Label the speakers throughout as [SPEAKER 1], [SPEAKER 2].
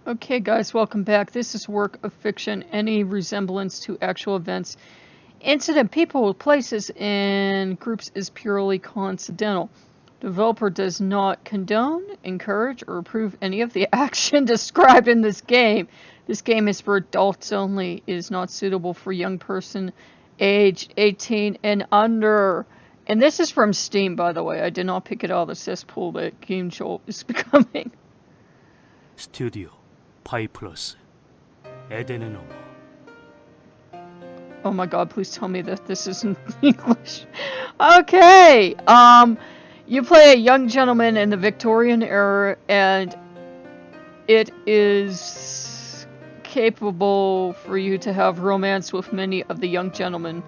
[SPEAKER 1] Okay, guys, welcome back. This is work of fiction. Any resemblance to actual events, incident, people, places, and groups is purely coincidental. Developer does not condone, encourage, or approve any of the action described in this game. This game is for adults only. It is not suitable for young person age 18 and under. And this is from Steam, by the way. I did not pick it out of the cesspool that Game Jolt is becoming.
[SPEAKER 2] 스튜디오 파이플러스 에덴의 너머.
[SPEAKER 1] Oh my god, please tell me that this isn't English. Okay, you play a young gentleman in the Victorian era, and it is capable for you to have romance with many of the young gentlemen.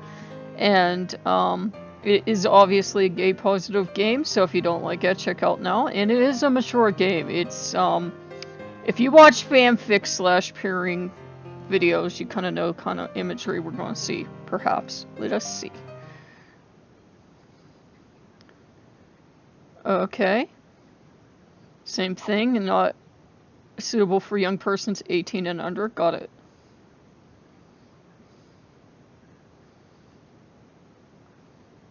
[SPEAKER 1] And, it is obviously a gay-positive game, so if you don't like it, check out now. And it is a mature game. It's, if you watch fanfic/peering videos, you kind of know kind of imagery we're going to see, perhaps. Let us see. Okay. Same thing, and not suitable for young persons 18 and under. Got it.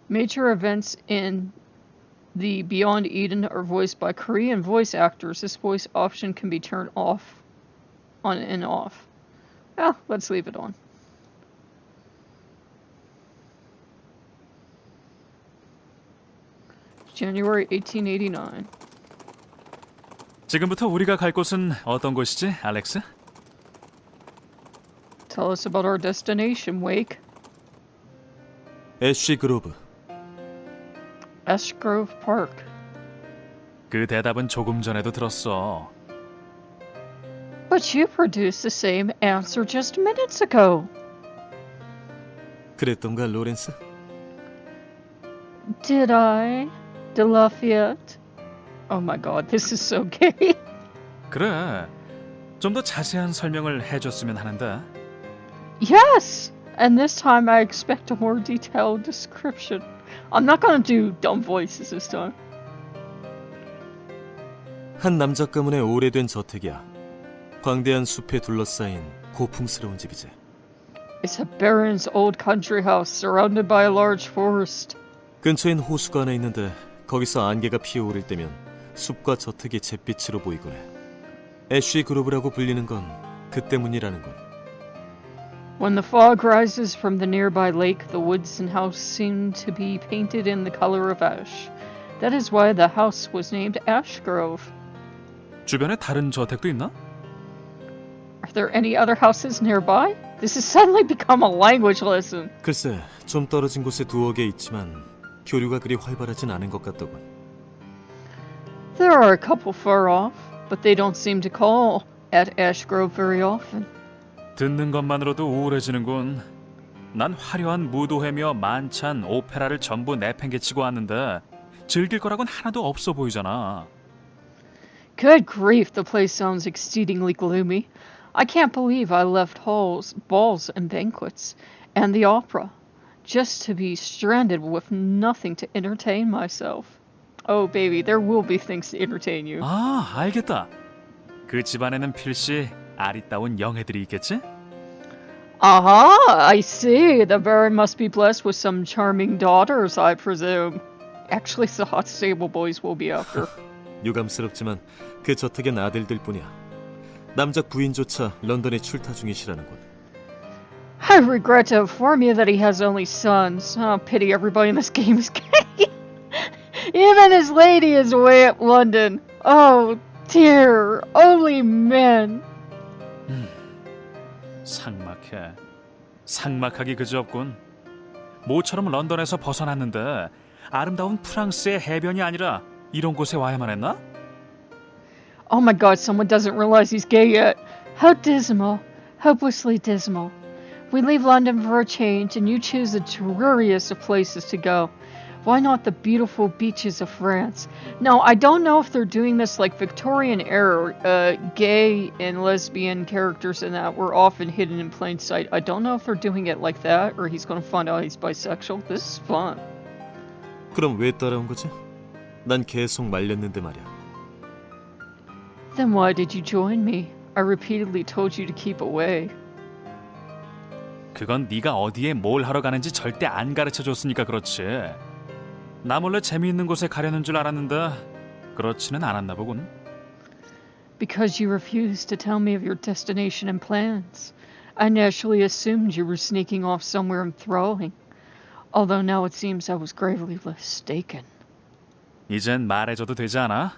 [SPEAKER 1] Major events in the Beyond Eden are voiced by Korean voice actors. This voice option can be turned off, on and off. Well, let's leave it on. January 1889.
[SPEAKER 2] 지금부터 우리가 갈 곳은 어떤 곳이지, 알렉스?
[SPEAKER 1] Tell us about our destination, Wake.
[SPEAKER 3] 애쉬 그로브.
[SPEAKER 1] Ashgrove Park.
[SPEAKER 2] 그 대답은 조금 전에도 들었어.
[SPEAKER 1] But you produced the same answer just minutes ago.
[SPEAKER 3] 그랬던가 로렌스?
[SPEAKER 1] Did I? De Lafayette? Oh my god, this is so gay.
[SPEAKER 2] 그래, 좀 더 자세한 설명을 해줬으면 하는데.
[SPEAKER 1] Yes! And this time I expect a more detailed description. I'm not gonna do dumb voices this time.
[SPEAKER 3] 한 남자 가문의 오래된 저택이야. 광대한 숲에 둘러싸인 고풍스러운 집이지.
[SPEAKER 1] It's a baron's old country house surrounded by a large forest.
[SPEAKER 3] 근처엔 호수가 하나 있는데 거기서 안개가 피어오를 때면 숲과 저택이 잿빛으로 보이곤 해. 애쉬 그로브라고 불리는 건 그 때문이라는군.
[SPEAKER 1] When the fog rises from the nearby lake, the woods and house seem to be painted in the color of ash. That is why the house was named Ashgrove.
[SPEAKER 2] 주변에 다른 저택도 있나?
[SPEAKER 1] Are there any other houses nearby? This has suddenly become a language lesson.
[SPEAKER 3] 글쎄, 좀 떨어진 곳에 두어 개 있지만 교류가 그리 활발하진 않은 것 같더군.
[SPEAKER 1] There are a couple far off, but they don't seem to call at Ashgrove very often.
[SPEAKER 2] 듣는 것만으로도 우울해지는군. 난 화려한 무도회며 만찬, 오페라를 전부 내팽개치고 왔는데 즐길 거라곤 하나도 없어 보이잖아.
[SPEAKER 1] Good grief, the place sounds exceedingly gloomy. I can't believe I left halls, balls and banquets, and the opera, just to be stranded with nothing to entertain myself. Oh baby, there will be things to entertain you.
[SPEAKER 2] 아, 알겠다. 그 집안에는 필시 아리따운 영애들이 있겠지?
[SPEAKER 1] Aha, I see. The Baron must be blessed with some charming daughters, I presume. Actually, the hot stable boys will be after.
[SPEAKER 3] 유감스럽지만 그 저택엔 아들들 뿐이야. 남작 부인조차 런던에 출타 중이시라는군.
[SPEAKER 1] I regret to inform you that he has only sons. Oh, pity everybody in this game is gay. Even his lady is away at London. Oh dear, only men.
[SPEAKER 2] 삭막해. 삭막하기 그지없군. 모처럼 런던에서 벗어났는데 아름다운 프랑스의 해변이 아니라 이런 곳에 와야만 했나?
[SPEAKER 1] Oh my god, someone doesn't realize he's gay yet. How dismal. Hopelessly dismal. We leave London for a change, and you choose the dreariest of places to go. Why not the beautiful beaches of France? Now, I don't know if they're doing this like Victorian era. Gay and lesbian characters in that were often hidden in plain sight. I don't know if they're doing it like that, or he's going to find out he's bisexual. This is fun.
[SPEAKER 3] 그럼 왜 따라온 거지? 난 계속 말렸는데 말이야.
[SPEAKER 1] Then why did you join me? I repeatedly told you to keep away.
[SPEAKER 2] 그건 네가 어디에 뭘 하러 가는지 절대 안 가르쳐줬으니까 그렇지. 나 몰래 재미있는 곳에 가려는 줄 알았는데 그렇지는 않았나 보군.
[SPEAKER 1] Because you refused to tell me of your destination and plans. I naturally assumed you were sneaking off somewhere enthralling. Although now it seems I was gravely mistaken.
[SPEAKER 2] 이젠 말해줘도 되지 않아?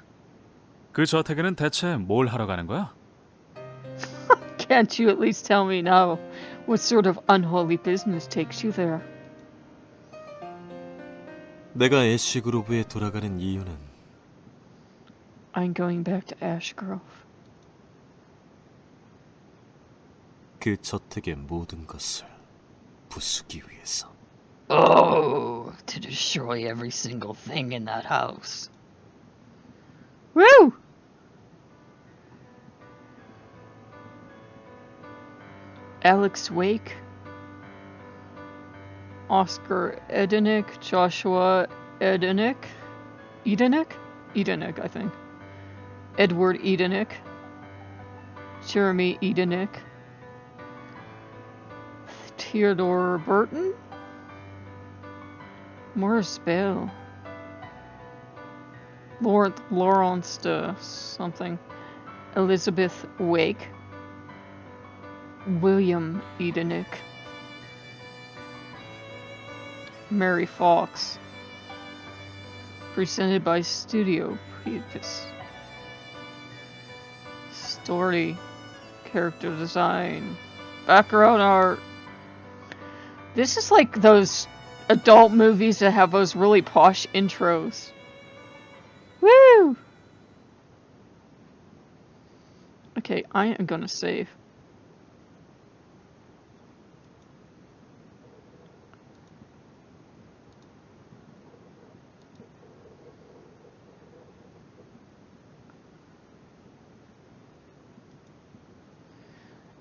[SPEAKER 2] 그 저택에는 대체 뭘 하러 가는 거야?
[SPEAKER 1] Can't you at least tell me now what sort of unholy business takes you there?
[SPEAKER 3] 내가 애쉬 그로브에 돌아가는 이유는
[SPEAKER 1] I'm going back to Ash Grove.
[SPEAKER 3] 그 저택의 모든 것을 부수기 위해서.
[SPEAKER 1] Oh, to destroy every single thing in that house. Woo! Alex Wake, Oscar Edenick, Joshua Edenick, Edenick, I think. Edward Edenick, Jeremy Edenick, Theodore Burton, Morris Bell, Lawrence something, Elizabeth Wake, William Edenick, Mary Fox, presented by Studio Previs. Story, character design, background art. This is like those adult movies that have those really posh intros. Woo! Okay, I am gonna save.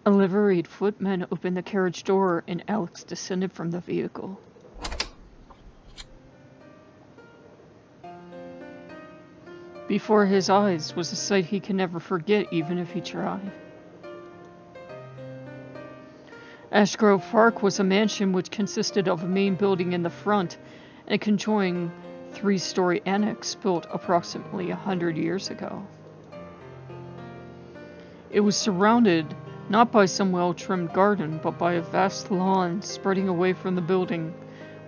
[SPEAKER 1] A liveried footman opened the carriage door and Alex descended from the vehicle. Before his eyes was a sight he can never forget even if he tried. Ash Grove Park was a mansion which consisted of a main building in the front and a conjoining 3-story annex built approximately 100 years ago. It was surrounded not by some well-trimmed garden, but by a vast lawn spreading away from the building,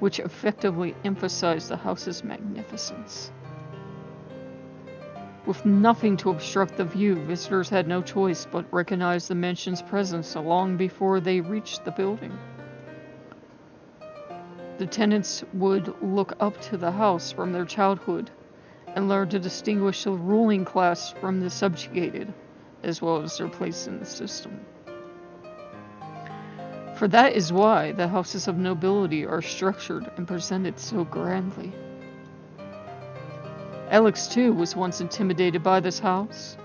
[SPEAKER 1] which effectively emphasized the house's magnificence. With nothing to obstruct the view, visitors had no choice but recognize the mansion's presence long before they reached the building. The tenants would look up to the house from their childhood and learn to distinguish the ruling class from the subjugated, as well as their place in the system. For that is why the houses of nobility are structured and presented so grandly. Alex, too, was once intimidated by this house.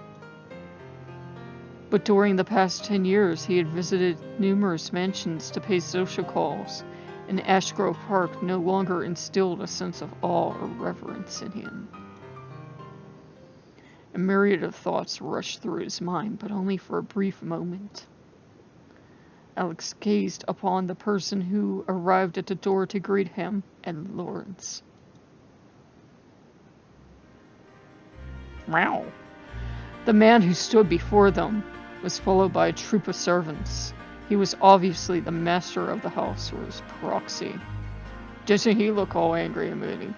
[SPEAKER 1] But during the past 10 years, he had visited numerous mansions to pay social calls, and Ash Grove Park no longer instilled a sense of awe or reverence in him. A myriad of thoughts rushed through his mind, but only for a brief moment. Alex gazed upon the person who arrived at the door to greet him, and Lawrence. Wow. The man who stood before them was followed by a troop of servants. He was obviously the master of the house, or his proxy. Doesn't he look all angry and moody?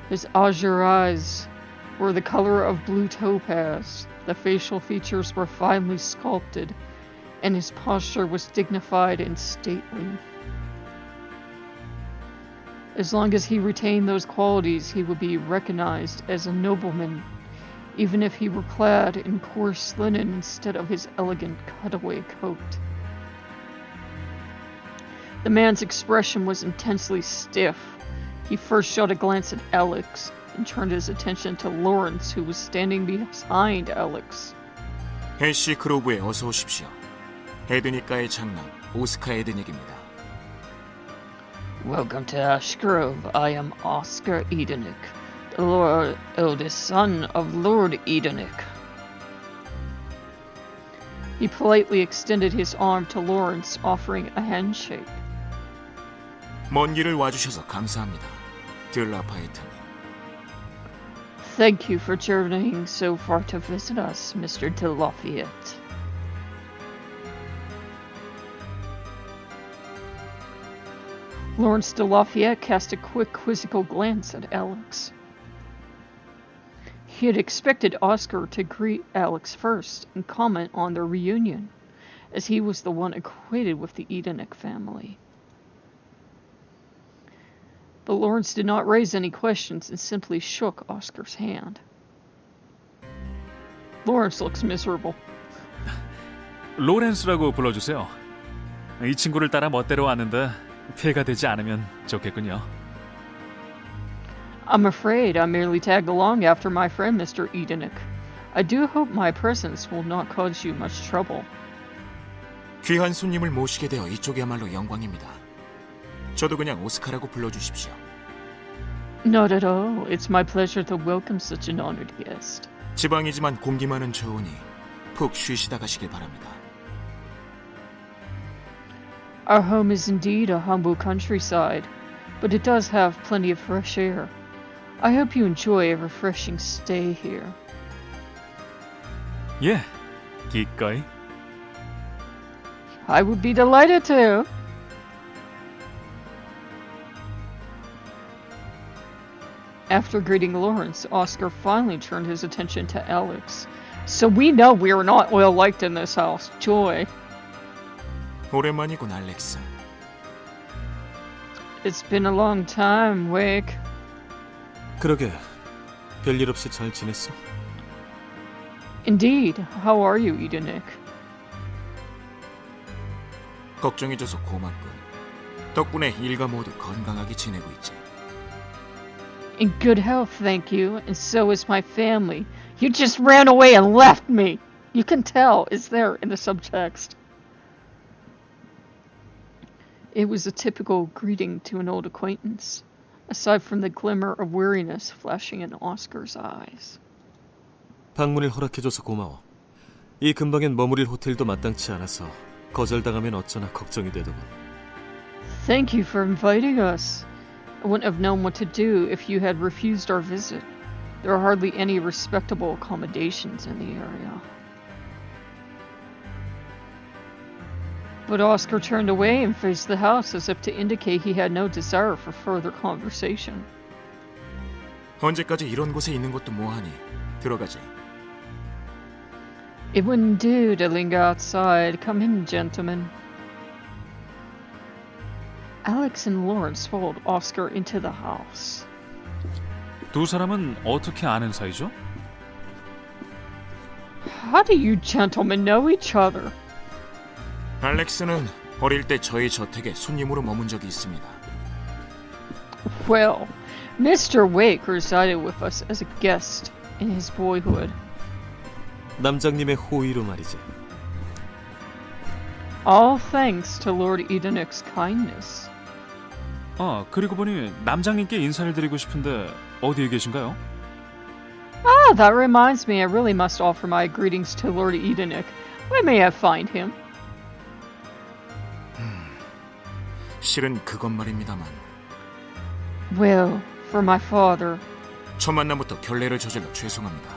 [SPEAKER 1] His azure eyes were the color of blue topaz. The facial features were finely sculpted, and his posture was dignified and stately. As long as he retained those qualities, he would be recognized as a nobleman, even if he were clad in coarse linen instead of his elegant cutaway coat. The man's expression was intensely stiff. He first shot a glance at Alex and turned his attention to Lawrence, who was standing behind Alex.
[SPEAKER 4] 애쉬 그로브에 어서 오십시오. 에드닉가의 장남 오스카 에드닉입니다.
[SPEAKER 1] Welcome to Ash Grove. I am Oscar Edenick, the eldest son of Lord Edenick. He politely extended his arm to Lawrence, offering a handshake.
[SPEAKER 4] 먼 길을 와주셔서 감사합니다. 들라파에트님.
[SPEAKER 1] Thank you for journeying so far to visit us, Mr. de Lafayette. Lawrence de Lafayette cast a quick, quizzical glance at Alex. He had expected Oscar to greet Alex first and comment on their reunion, as he was the one acquainted with the Edenick family. But Lawrence did not raise any questions and simply shook Oscar's hand. Lawrence looks miserable.
[SPEAKER 2] 로렌스라고 불러주세요. 이 친구를 따라 멋대로 왔는데 피해가 되지 않으면 좋겠군요.
[SPEAKER 1] I'm afraid I merely tagged along after my friend Mr. Edenick. I do hope my presence will not cause you much trouble.
[SPEAKER 4] 귀한 손님을 모시게 되어 이쪽이야말로 영광입니다. 저도 그냥 오스카라고 불러주십시오.
[SPEAKER 1] Not at all. It's my pleasure to welcome such an honored guest.
[SPEAKER 4] 지방이지만 공기만은 좋으니 푹 쉬시다 가시길 바랍니다.
[SPEAKER 1] Our home is indeed a humble countryside, but it does have plenty of fresh air. I hope you enjoy a refreshing stay here.
[SPEAKER 2] 예, 기꺼이.
[SPEAKER 1] I would be delighted to. After greeting Lawrence, Oscar finally turned his attention to Alex. So we know we are not well liked in this house. Joy.
[SPEAKER 4] 오랜만이군, 알렉스.
[SPEAKER 1] It's been a long time, Wake.
[SPEAKER 3] 그러게, 별일 없이 잘 지냈어?
[SPEAKER 1] Indeed. How are you, Edenick?
[SPEAKER 4] 걱정해줘서 고맙군. 덕분에 일가 모두 건강하게 지내고 있지.
[SPEAKER 1] In good health, thank you, and so is my family. You just ran away and left me. You can tell, it's there in the subtext. It was a typical greeting to an old acquaintance, aside from the glimmer of weariness flashing in Oscar's eyes.
[SPEAKER 3] 방문을 허락해줘서 고마워. 이 근방엔 머무릴 호텔도 마땅치 않아서 거절당하면 어쩌나 걱정이 되더군.
[SPEAKER 1] Thank you for inviting us. I wouldn't have known what to do if you had refused our visit. There are hardly any respectable accommodations in the area. But Oscar turned away and faced the house as if to indicate he had no desire for further conversation.
[SPEAKER 4] 언제까지 이런 곳에 있는 것도 뭐하니? 들어가지.
[SPEAKER 1] It wouldn't do to linger outside. Come in, gentlemen. Alex and Lawrence followed Oscar into the house.
[SPEAKER 2] 두 사람은 어떻게 아는 사이죠?
[SPEAKER 1] How do you gentlemen know each other?
[SPEAKER 4] 알렉스는 어릴 때 저희 저택에 손님으로 머문 적이 있습니다.
[SPEAKER 1] Well, Mr. Wake resided with us as a guest in his boyhood.
[SPEAKER 3] 남장님의 호의로 말이지.
[SPEAKER 1] All thanks to Lord Edenick's kindness.
[SPEAKER 2] 그리고 보니 남장님께 인사를 드리고 싶은데 어디에 계신가요?
[SPEAKER 1] Ah, that reminds me, I really must offer my greetings to Lord Edenick. Where may I find him?
[SPEAKER 4] 실은 그것 말입니다만
[SPEAKER 1] Well, for my father.
[SPEAKER 4] 첫 만남부터 결례를 저질러 죄송합니다.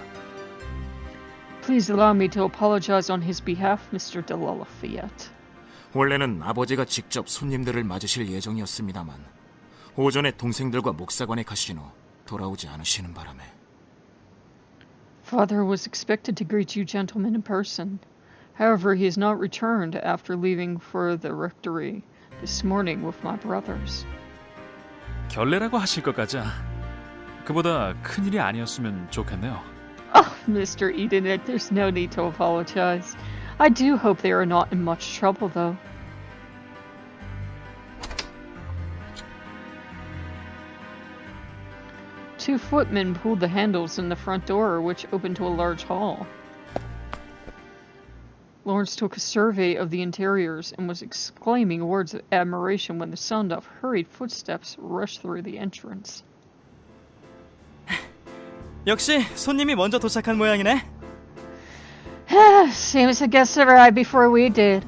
[SPEAKER 1] Please allow me to apologize on his behalf, Mr. de Lafayette.
[SPEAKER 4] 원래는 아버지가 직접 손님들을 맞으실 예정이었습니다만 오전에 동생들과 목사관에 가신 후 돌아오지 않으시는 바람에
[SPEAKER 1] Father was expected to greet you gentlemen in person. However, he has not returned after leaving for the rectory this morning with my brothers.
[SPEAKER 2] 결례라고 하실 것까지야. 그보다 큰일이 아니었으면 좋겠네요.
[SPEAKER 1] Oh, Mr. Edenick, there's no need to apologize. I do hope they are not in much trouble, though. Two footmen pulled the handles in the front door, which opened to a large hall. Lawrence took a survey of the interiors and was exclaiming words of admiration when the sound of hurried footsteps rushed through the entrance.
[SPEAKER 5] 역시 손님이 먼저 도착한 모양이네.
[SPEAKER 1] Seems to guess arrived before we did.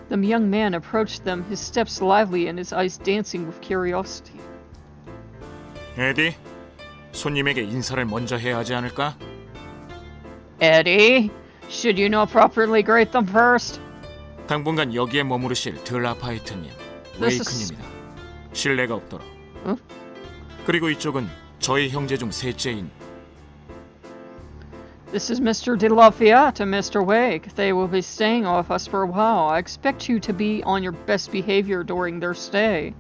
[SPEAKER 1] The young man approached them, his steps lively and his eyes dancing with curiosity.
[SPEAKER 4] 에디, 손님에게 인사를 먼저 해야 하지 않을까?
[SPEAKER 1] Eddie, should you not properly greet them first?
[SPEAKER 4] 당분간 여기에 머무르실 들라파이트님, 웨이크님이다. 신뢰가 없도록.
[SPEAKER 1] 응?
[SPEAKER 4] 그리고 이쪽은 저희 형제 중 셋째인
[SPEAKER 1] This is Mr. De Lafayette and Mr. Wake. They will be staying with us for a while. I expect you to be on your best behavior during their stay.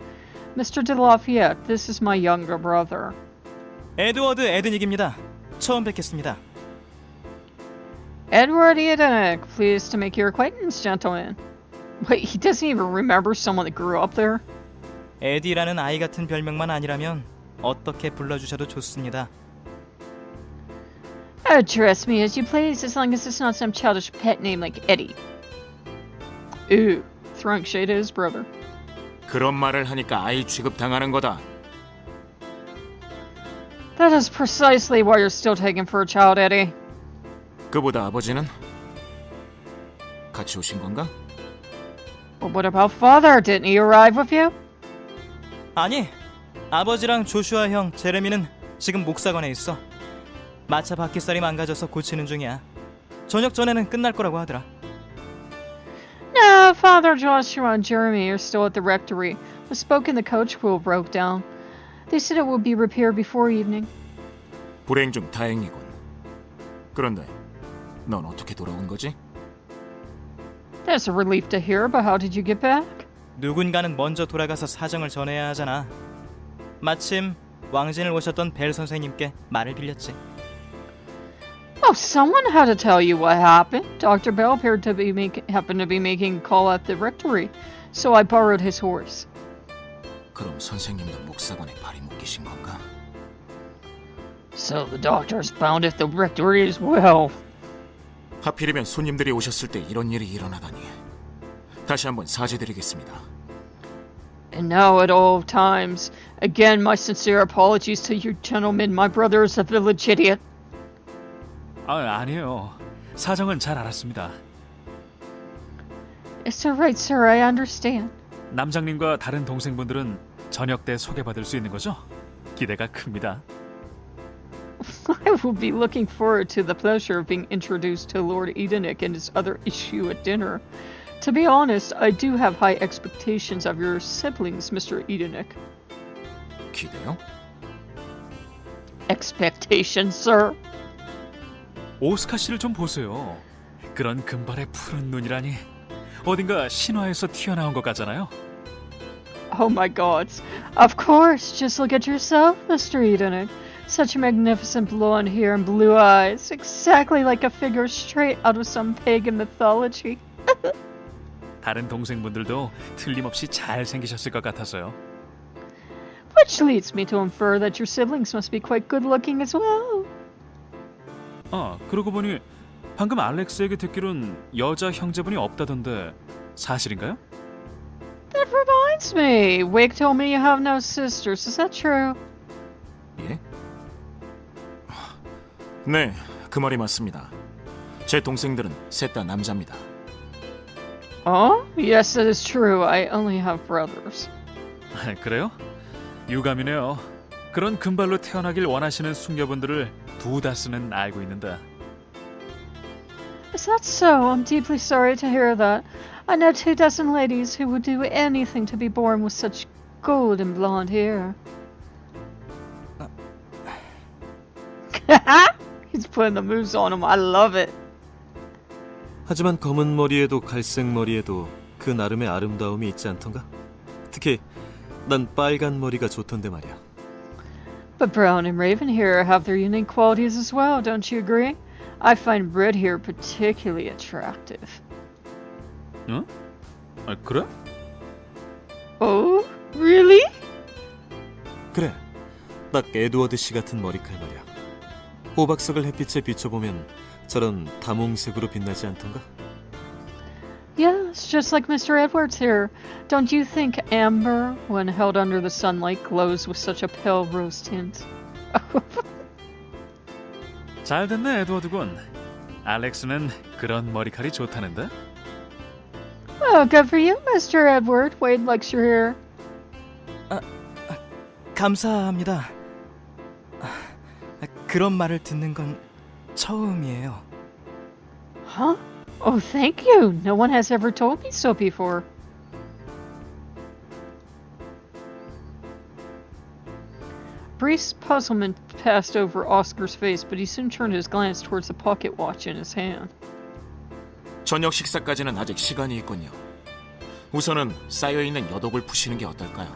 [SPEAKER 1] Mr. De Lafayette, this is my younger brother.
[SPEAKER 5] 에드워드 에드닉입니다. 처음 뵙겠습니다.
[SPEAKER 1] Edward Eden, pleased to make your acquaintance, gentlemen. Wait, he doesn't even remember someone that grew up there?
[SPEAKER 5] 에디라는 아이 같은 별명만 아니라면 어떻게 불러주셔도 좋습니다.
[SPEAKER 1] Address me as you please, as long as it's not some childish pet name like Eddie. Ooh, throwing shade at his brother.
[SPEAKER 4] 그런 말을 하니까 아이 취급당하는 거다.
[SPEAKER 1] That is precisely why you're still taken for a child, Eddie.
[SPEAKER 4] 그보다 아버지는 같이 오신 건가?
[SPEAKER 1] But what about father? Didn't he arrive with you?
[SPEAKER 5] 아니, 아버지랑 조슈아 형 제레미는 지금 목사관에 있어. 마차 바퀴살이 망가져서 고치는 중이야. 저녁 전에는 끝날 거라고 하더라.
[SPEAKER 1] No, Father Joshua and Jeremy are still at the rectory. The spoke in the coach wheel broke down. They said it would be repaired before evening.
[SPEAKER 4] 불행 중 다행이군. 그런데 넌 어떻게 돌아온 거지?
[SPEAKER 1] That's a relief to hear, but how did you get back?
[SPEAKER 5] 누군가는 먼저 돌아가서 사정을 전해야 하잖아. 마침 왕진을 오셨던 벨 선생님께 말을 빌렸지.
[SPEAKER 1] Oh, someone had to tell you what happened. Dr. Bell appeared to be happened to be making a call at the rectory, so I borrowed his horse.
[SPEAKER 4] 그럼 선생님도 목사관에 발이 묶이신 건가?
[SPEAKER 1] So the doctor's bound at the rectory as well.
[SPEAKER 4] 하필이면 손님들이 오셨을 때 이런 일이 일어나다니. 다시 한번 사죄드리겠습니다.
[SPEAKER 1] And now at all times, again my sincere apologies to you gentlemen. My brother is a village idiot.
[SPEAKER 2] 아니에요. 사정은 잘 알았습니다.
[SPEAKER 1] It's alright, sir. I understand.
[SPEAKER 2] 남장님과 다른 동생분들은 저녁 때 소개받을 수 있는 거죠? 기대가 큽니다.
[SPEAKER 1] I will be looking forward to the pleasure of being introduced to Lord Edenick and his other issue at dinner. To be honest, I do have high expectations of your siblings, Mr. Edenick.
[SPEAKER 4] 기대요?
[SPEAKER 1] Expectations, sir?
[SPEAKER 2] 오스카 씨를 좀 보세요. 그런 금발의 푸른 눈이라니 어딘가 신화에서 튀어나온 것 같잖아요.
[SPEAKER 1] Oh my gods. Of course, just look at yourself, Mr. Edenick. Such magnificent blonde hair and blue eyes, exactly like a figure straight out of some pagan mythology.
[SPEAKER 2] 다른 동생분들도 틀림없이 잘 생기셨을 것 같아서요.
[SPEAKER 1] Which leads me to infer that your siblings must be quite good-looking as well.
[SPEAKER 2] 그러고 보니 방금 알렉스에게 듣기론 여자 형제분이 없다던데 사실인가요?
[SPEAKER 1] That reminds me. Wake told me you have no sisters. Is that true?
[SPEAKER 4] 예? 네, 그 말이 맞습니다. 제 동생들은 셋 다 남자입니다.
[SPEAKER 1] Oh? Yes, that is true. I only have brothers.
[SPEAKER 2] 그래요? 유감이네요. 그런 금발로 태어나길 원하시는 숙녀분들을 두 다수는 알고 있는데.
[SPEAKER 1] Is that so? I'm deeply sorry to hear that. I know 24 ladies who would do anything to be born with such golden blonde hair. He's putting the moves on him. I love it.
[SPEAKER 3] 하지만 검은 머리에도 갈색 머리에도 그 나름의 아름다움이 있지 않던가? 특히 난 빨간 머리가 좋던데 말이야.
[SPEAKER 1] But brown and raven hair have their unique qualities as well, don't you agree? I find red hair particularly attractive.
[SPEAKER 2] 응? 그래?
[SPEAKER 1] Oh? Really?
[SPEAKER 3] 그래, 딱 에드워드 씨 같은 머리칼 말이야. 호박석을 햇빛에 비춰보면 저런 다몽색으로 빛나지 않던가?
[SPEAKER 1] Yes, just like Mr. Edwards here. Don't you think amber, when held under the sunlight, glows with such a pale rose tint?
[SPEAKER 2] 잘 됐네, 에드워드군. 알렉스는 그런 머리칼이 좋다는데?
[SPEAKER 1] Oh, good for you, Mr. Edward. Wade likes your hair.
[SPEAKER 5] 감사합니다. 그런 말을 듣는 건 처음이에요.
[SPEAKER 1] Huh? Oh, thank you. No one has ever told me so before. Brief puzzlement passed over Oscar's face, but he soon turned his glance towards the pocket watch in his hand.
[SPEAKER 4] 저녁 식사까지는 아직 시간이 있군요. 우선은 쌓여있는 여독을 푸시는 게 어떨까요?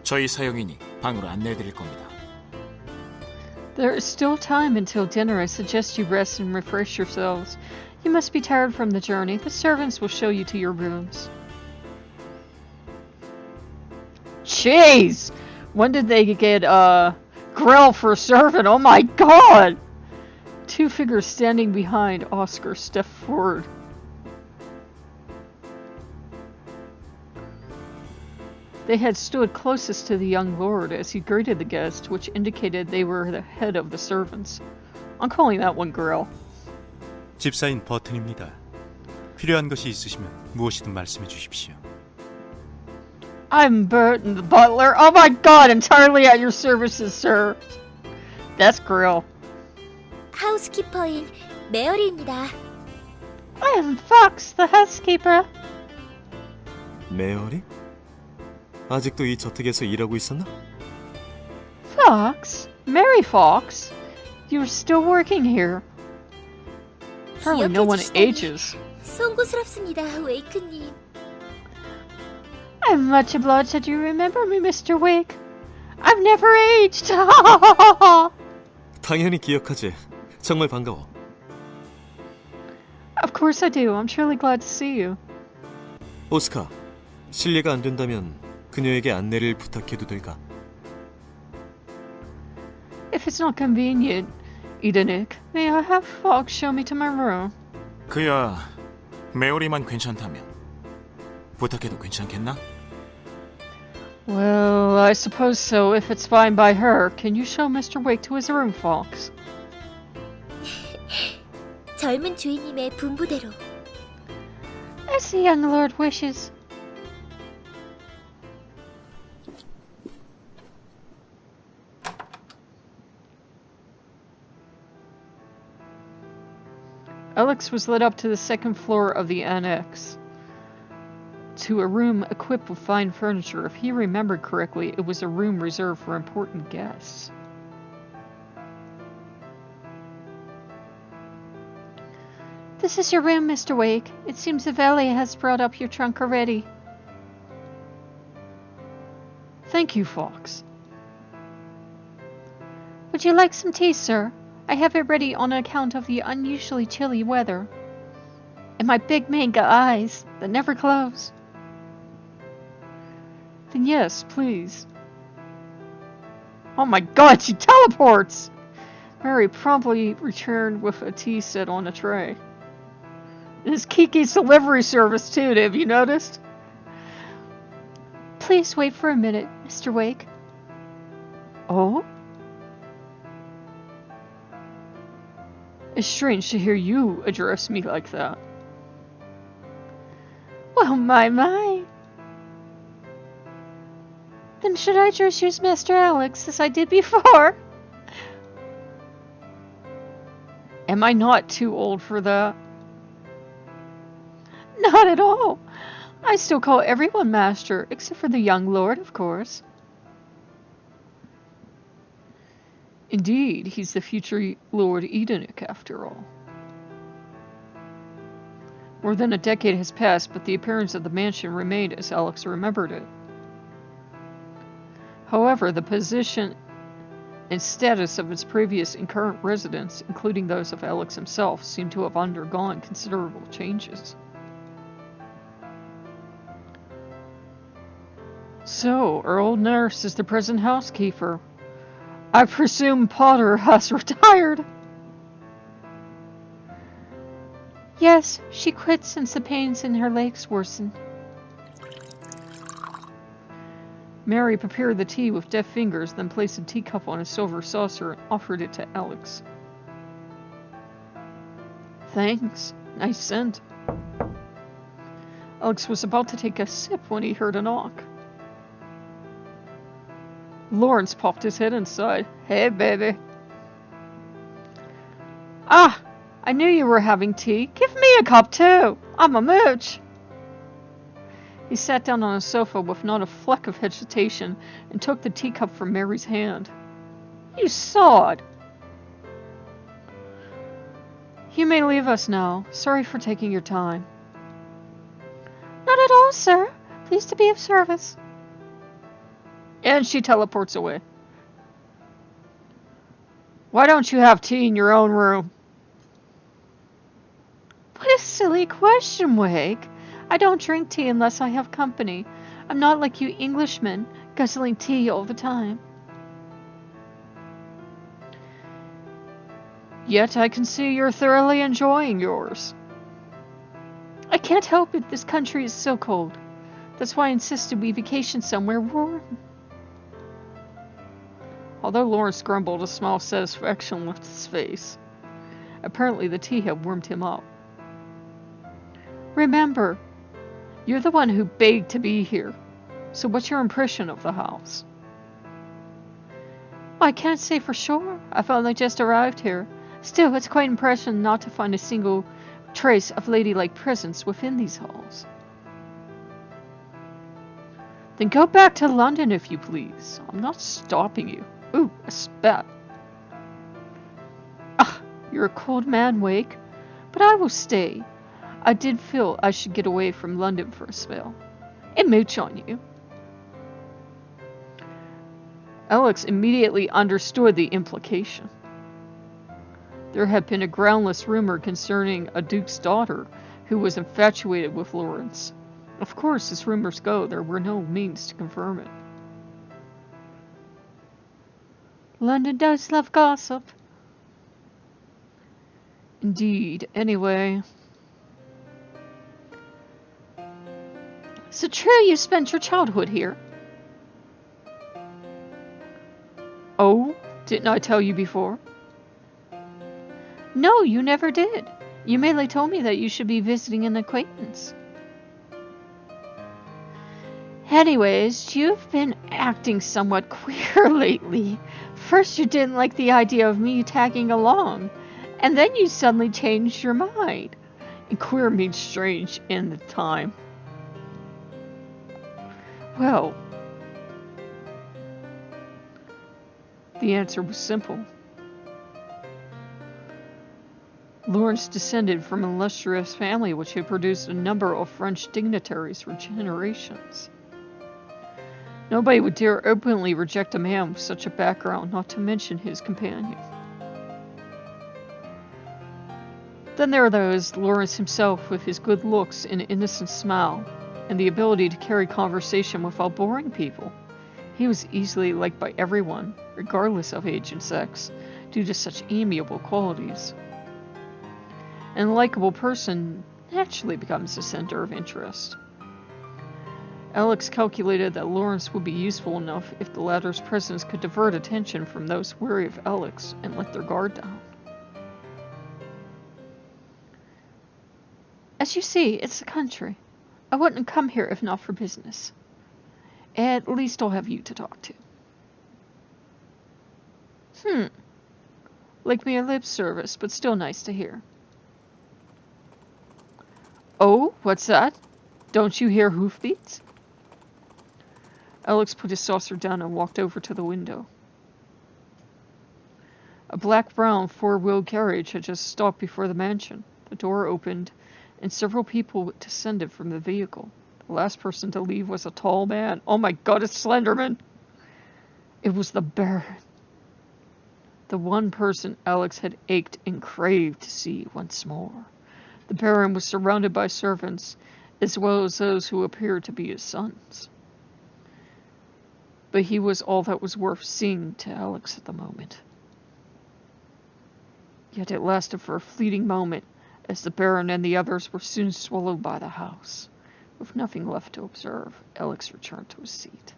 [SPEAKER 4] 저희 사용인이 방으로 안내해드릴 겁니다.
[SPEAKER 1] There is still time until dinner. I suggest you rest and refresh yourselves. You must be tired from the journey. The servants will show you to your rooms. Jeez! When did they get grill for a servant? Oh my god! Two figures standing behind Oscar stepped forward. They had stood closest to the young lord as he greeted the guest, which indicated they were the head of the servants. I'm calling that one grill.
[SPEAKER 6] 집사인 버튼입니다. 필요한 것이 있으시면 무엇이든 말씀해 주십시오.
[SPEAKER 1] I'm Burton, the butler. Oh my god, entirely at your services, sir. That's grill.
[SPEAKER 7] 하우스키퍼인 메어리입니다.
[SPEAKER 1] I am Fox, the housekeeper.
[SPEAKER 3] 메어리? 아직도 이 저택에서 일하고 있었나?
[SPEAKER 1] Fox? Mary Fox? You're still working here. Apparently no one ages.
[SPEAKER 7] 송구스럽습니다, 웨이크님.
[SPEAKER 1] I'm much obliged that you remember me, Mr. Wake. I've never aged.
[SPEAKER 3] 당연히 기억하지. 정말 반가워.
[SPEAKER 1] Of course I do. I'm truly glad to see you.
[SPEAKER 3] 오스카, 실례가 안 된다면 그녀에게 안내를 부탁해도 될까?
[SPEAKER 1] If it's not convenient, Edenic, may I have Fox show me to my room?
[SPEAKER 4] 그야 메오리만 괜찮다면 부탁해도 괜찮겠나?
[SPEAKER 1] Well, I suppose so, if it's fine by her. Can you show Mr. Wake to his room, Fox?
[SPEAKER 7] 젊은 주인님의 분부대로.
[SPEAKER 1] As the young lord wishes. Alex was led up to the second floor of the annex, to a room equipped with fine furniture. If he remembered correctly, it was a room reserved for important guests. This is your room, Mr. Wake. It seems the valet has brought up your trunk already. Thank you, Fox. Would you like some tea, sir? I have it ready on account of the unusually chilly weather. And my big manga eyes that never close. Then yes, please. Oh my god, she teleports! Mary promptly returned with a tea set on a tray. This is Kiki's delivery service too, have you noticed? Please wait for a minute, Mr. Wake. Oh? It's strange to hear you address me like that. Well, my. Then should I just use Mr. Alex as I did before? Am I not too old for that? Not at all. I still call everyone master, except for the young lord, of course. Indeed, he's the future Lord Edenic, after all. More than a decade has passed, but the appearance of the mansion remained as Alex remembered it. However, the position and status of its previous and current residents, including those of Alex himself, seem to have undergone considerable changes. So, our old nurse is the present housekeeper. I presume Potter has retired. Yes, she quit since the pains in her legs worsened. Mary prepared the tea with deft fingers, then placed a teacup on a silver saucer and offered it to Alex. Thanks. Nice scent. Alex was about to take a sip when he heard a knock. Lawrence popped his head inside. Hey, baby. Ah, I knew you were having tea. Give me a cup too. I'm a mooch. He sat down on a sofa with not a fleck of hesitation and took the teacup from Mary's hand. You sod. You may leave us now. Sorry for taking your time. Not at all, sir. Pleased to be of service. And she teleports away. Why don't you have tea in your own room? What a silly question, Wake. I don't drink tea unless I have company. I'm not like you Englishmen, guzzling tea all the time. Yet I can see you're thoroughly enjoying yours. I can't help it, this country is so cold. That's why I insisted we vacation somewhere warm. Although Lawrence grumbled, a smile of satisfaction left his face. Apparently the tea had warmed him up. Remember, you're the one who begged to be here. So what's your impression of the house? I can't say for sure. I've only just arrived here. Still, it's quite impressive not to find a single trace of ladylike presence within these halls. Then go back to London if you please. I'm not stopping you. Ooh, a spat. Ah, you're a cold man, Wake. But I will stay. I did feel I should get away from London for a spell. And mooch on you. Alex immediately understood the implication. There had been a groundless rumor concerning a duke's daughter who was infatuated with Lawrence. Of course, as rumors go, there were no means to confirm it. London does love gossip. Indeed. Anyway. So true you spent your childhood here? Oh, didn't I tell you before? No, you never did. You merely told me that you should be visiting an acquaintance. Anyways, you've been acting somewhat queer lately. First you didn't like the idea of me tagging along, and then you suddenly changed your mind. And queer means strange in the time. Well, the answer was simple. Lawrence descended from an illustrious family which had produced a number of French dignitaries for generations. Nobody would dare openly reject a man with such a background, not to mention his companion. Then there are those, Lawrence himself with his good looks and innocent smile, and the ability to carry conversation without boring people. He was easily liked by everyone, regardless of age and sex, due to such amiable qualities. And a likable person naturally becomes the center of interest. Alex calculated that Lawrence would be useful enough if the latter's presence could divert attention from those weary of Alex and let their guard down. As you see, it's the country. I wouldn't come here if not for business. At least I'll have you to talk to. Like mere lip service, but still nice to hear. Oh, what's that? Don't you hear hoofbeats? Alex put his saucer down and walked over to the window. A black-brown four-wheeled carriage had just stopped before the mansion. The door opened, and several people descended from the vehicle. The last person to leave was a tall man. Oh my god, it's Slenderman! It was the Baron. The one person Alex had ached and craved to see once more. The Baron was surrounded by servants, as well as those who appeared to be his sons. But he was all that was worth seeing to Alex at the moment. Yet it lasted for a fleeting moment, as the Baron and the others were soon swallowed by the house. With nothing left to observe, Alex returned to his seat.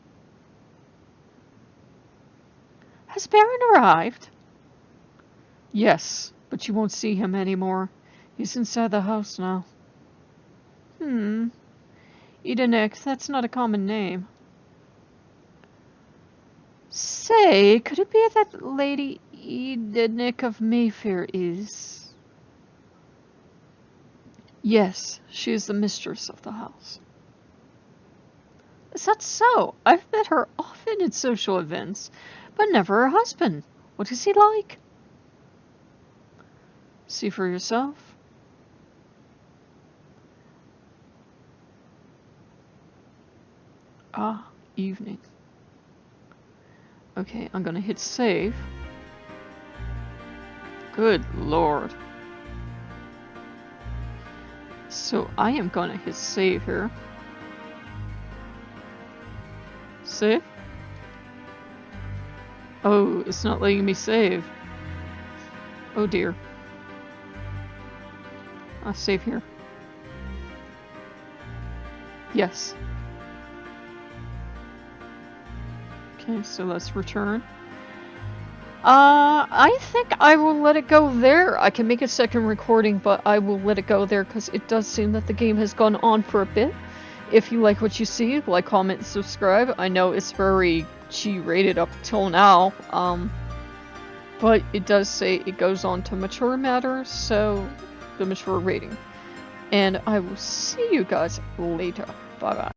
[SPEAKER 1] Has Baron arrived? Yes, but you won't see him anymore. He's inside the house now. Edenik, that's not a common name. Say, could it be that Lady Edenik of Mayfair is... Yes, she is the mistress of the house. Is that so? I've met her often at social events, but never her husband. What is he like? See for yourself. Ah, evening. Okay, I'm gonna hit save. Good lord. So I am gonna hit save here. Save? Oh, it's not letting me save. Oh dear. I'll save here. Yes. Okay, so let's return. I think I will let it go there. I can make a second recording, but I will let it go there because it does seem that the game has gone on for a bit. If you like what you see, like, comment, and subscribe. I know it's very G-rated up till now, but it does say it goes on to mature matters, so the mature rating. And I will see you guys later. Bye-bye.